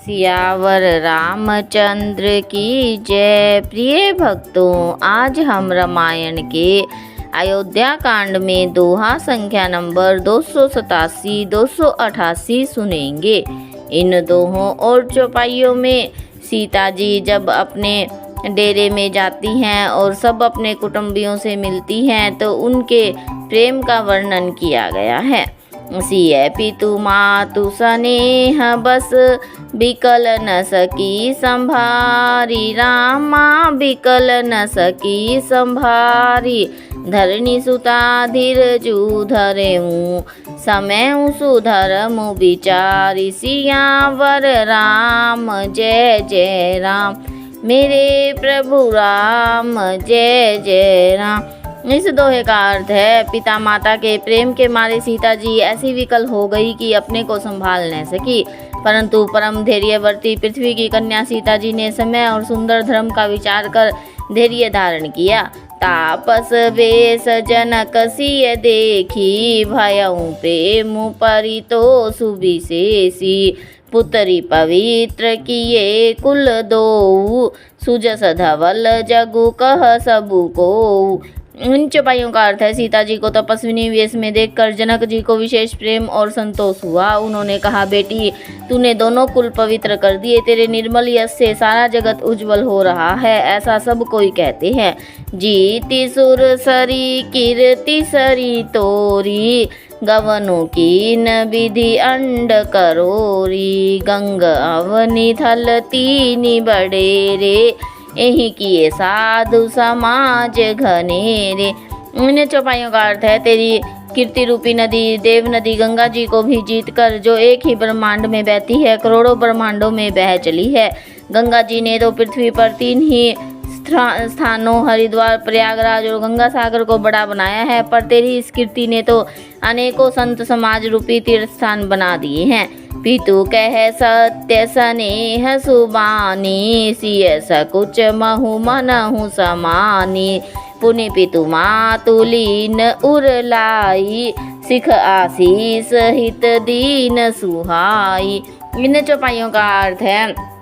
सियावर रामचंद्र की जय। प्रिय भक्तों, आज हम रामायण के अयोध्या कांड में दोहा संख्या नंबर 287, 288 सुनेंगे। इन दोहों और चौपाइयों में सीता जी जब अपने डेरे में जाती हैं और सब अपने कुटुंबियों से मिलती हैं तो उनके प्रेम का वर्णन किया गया है। सिय पितु मातु स्नेह बस बिकल न सकी संभारी, रामा बिकल न सकी संभारी। धरणी सुता धीरजु धरेऊ समय सुधरम विचारी। सियावर राम जय जय राम, मेरे प्रभु राम जय जय राम। इस दोहे का अर्थ है, पिता माता के प्रेम के मारे सीता जी ऐसी विकल हो गई कि अपने को संभाल न सकी, परंतु परम धैर्यवर्ती पृथ्वी की कन्या सीता जी ने समय और सुंदर धर्म का विचार कर धैर्य धारण किया। तापस वेश जनक सिय देखी, भयउ प्रेम परितोष विशेषी। पुत्री पवित्र किए कुल दो, सुजस धवल जगु कह सबु को। इन चौपाइयों का अर्थ है, सीता जी को तपस्विनी वेश में देखकर जनक जी को विशेष प्रेम और संतोष हुआ। उन्होंने कहा, बेटी तूने दोनों कुल पवित्र कर दिए, तेरे निर्मल यश से सारा जगत उज्जवल हो रहा है, ऐसा सब कोई कहते हैं। जीति सुर सरी कीर्ति सरी तोरी, गवनु कीन विधि अंड करोरी। गंग अवनि थल तीनि बडेरे, यही किए साधु समाज घनेरे। इन चौपाइयों का अर्थ है, तेरी कीर्ति रूपी नदी देव नदी गंगा जी को भी जीत कर, जो एक ही ब्रह्मांड में बहती है, करोड़ों ब्रह्मांडों में बह चली है। गंगा जी ने तो पृथ्वी पर 3 ही स्थानों हरिद्वार, प्रयागराज और गंगा सागर को बड़ा बनाया है, पर तेरी इस कीर्ति ने तो अनेकों संत समाज रूपी तीर्थ स्थान बना दिए हैं। पितु कह सत्य स्नेह सुबानी, सिय सकुच महु मनहु समानी। पुनि पितु मातु लीन उरलाई, सिख आशीष हित दीन सुहाई। इन चौपाइयों का अर्थ है,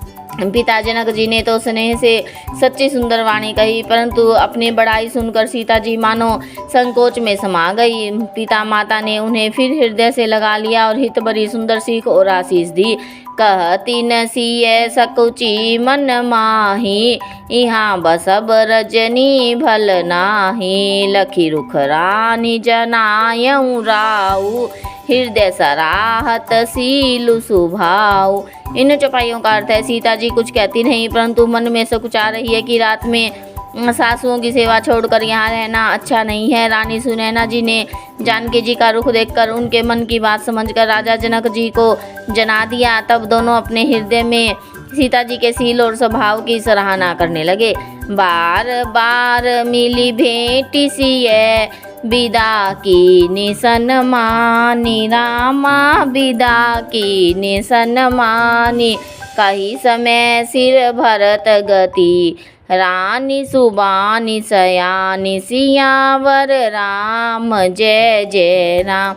पिता जनक जी ने तो स्नेह से सच्ची सुंदर वाणी कही, परंतु अपनी बड़ाई सुनकर सीता जी मानो संकोच में समा गई। पिता माता ने उन्हें फिर हृदय से लगा लिया और हित भरी सुंदर सीख और आशीष दी। कहती न सिय सकुची मन माही, यहाँ बसब रजनी भल नाही। लखी रुख रानी जनायऊ राऊ, हृदय सराहत सीलु सुभाऊ। इन चौपाइयों का अर्थ है, सीता जी कुछ कहती नहीं, परंतु मन में सकुचा रही है कि रात में सासुओं की सेवा छोड़कर यहाँ रहना अच्छा नहीं है। रानी सुनैना जी ने जानकी जी का रुख देखकर उनके मन की बात समझकर राजा जनक जी को जना दिया। तब दोनों अपने हृदय में सीता जी के सील और स्वभाव की सराहना करने लगे। बार बार मिली भेंटी सिय, विदा की निसन मानी। रामा विदा की निसन मानी, कही समय सिर भरत गति। रानी सुबानी सयानी, सियावर राम जय जय राम,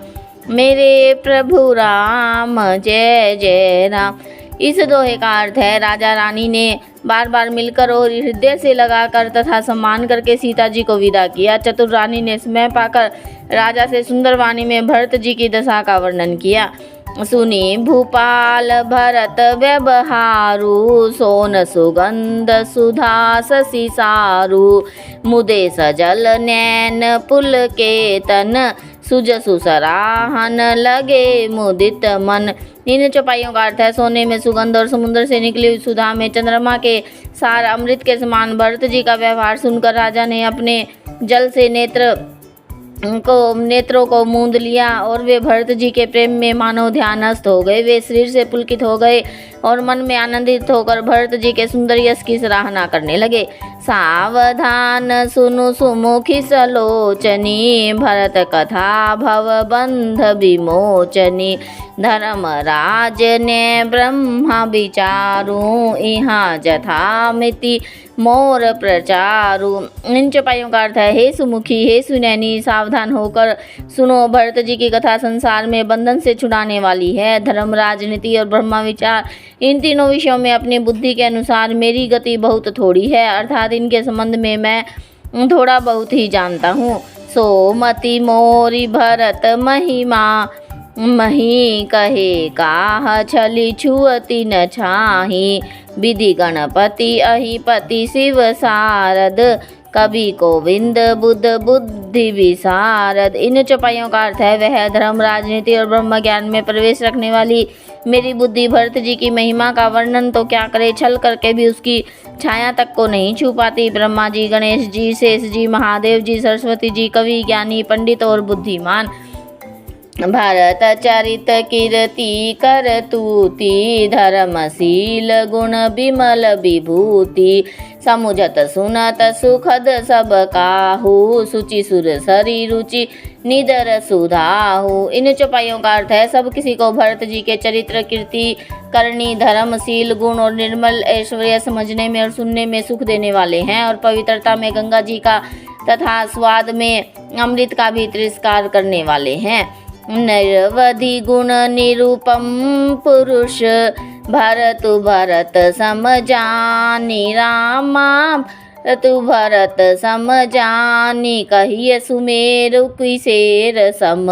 मेरे प्रभु राम जय जय राम। इस दोहे का अर्थ है, राजा रानी ने बार बार मिलकर और हृदय से लगाकर तथा सम्मान करके सीता जी को विदा किया। चतुर रानी ने समय पाकर राजा से सुंदर वाणी में भरत जी की दशा का वर्णन किया। सुनी भूपाल भरत व्यवहारु, सोन सुगंध सुधा शशि सारु। मुदे सजल नैन पुल के तन, सुजसु सराहन लगे मुदित मन। इन चौपाइयों का अर्थ है, सोने में सुगंध और समुद्र से निकली हुई सुधा में चंद्रमा के सार अमृत के समान भरत जी का व्यवहार सुनकर राजा ने अपने जल से नेत्रों को मूंद लिया और वे भरत जी के प्रेम में मानो ध्यानस्थ हो गए। वे शरीर से पुलकित हो गए और मन में आनंदित होकर भरत जी के सुंदर यश की सराहना करने लगे। सावधान सुनु सुमुखी सलोचनी, भरत कथा भव बंध विमोचनी। धर्मराज ने ब्रह्मा विचारू, यहाँ जथामिति मोर प्रचारु। इन चौपाइयों का अर्थ है, हे सुमुखी, हे सुनैनी, सावधान होकर सुनो। भरत जी की कथा संसार में बंधन से छुड़ाने वाली है। धर्म, राजनीति और ब्रह्म विचार, इन तीनों विषयों में अपनी बुद्धि के अनुसार मेरी गति बहुत थोड़ी है, अर्थात इनके संबंध में मैं थोड़ा बहुत ही जानता हूँ। सो मति मोरी भरत महिमा, मही कहे काह छली छुअति न छाही। विधि गणपति अहिपति शिव सारद, कवि गोविंद बुद्ध बुद्धि विशारद। इन चौपाइयों का अर्थ है, वह धर्म, राजनीति और ब्रह्म ज्ञान में प्रवेश रखने वाली मेरी बुद्धि भरत जी की महिमा का वर्णन तो क्या करे, छल करके भी उसकी छाया तक को नहीं छू पाती। ब्रह्मा जी, गणेश जी, शेष जी, महादेव जी, सरस्वती जी, कवि, ज्ञानी, पंडित और बुद्धिमान, भरत चरित कीर्ति कर तूति, धर्मशील गुण विमल विभूति, समुझत सुनत सुखद सब काहू, सुचि सुर सरी रुचि निदर सुधाहु। इन चौपाइयों का अर्थ है, सब किसी को भरत जी के चरित्र, कीर्ति, करणी, धर्मशील गुण और निर्मल ऐश्वर्य समझने में और सुनने में सुख देने वाले हैं, और पवित्रता में गंगा जी का तथा स्वाद में अमृत का भी तिरस्कार करने वाले हैं। निरवधि गुण निरूपम पुरुष, भरतु भरत समजानि रामा, तु भरत समजानि, कहिय सुमेरु कुशेर सम,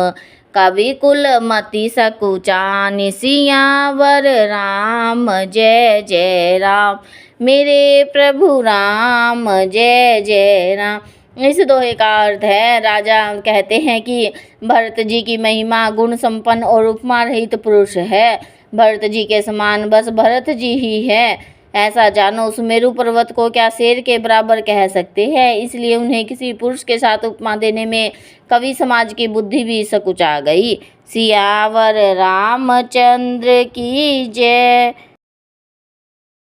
कवि कुल मति सकुचानि, सियावर राम जय जय राम, मेरे प्रभु राम जय जय राम। इस दोहे का अर्थ है, राजा कहते हैं कि भरत जी की महिमा गुण संपन्न और उपमा रहित पुरुष है। भरत जी के समान बस भरत जी ही है, ऐसा जानो। सुमेरु पर्वत को क्या शेर के बराबर कह सकते हैं, इसलिए उन्हें किसी पुरुष के साथ उपमा देने में कवि समाज की बुद्धि भी सकुचा गई। सियावर रामचंद्र की जय।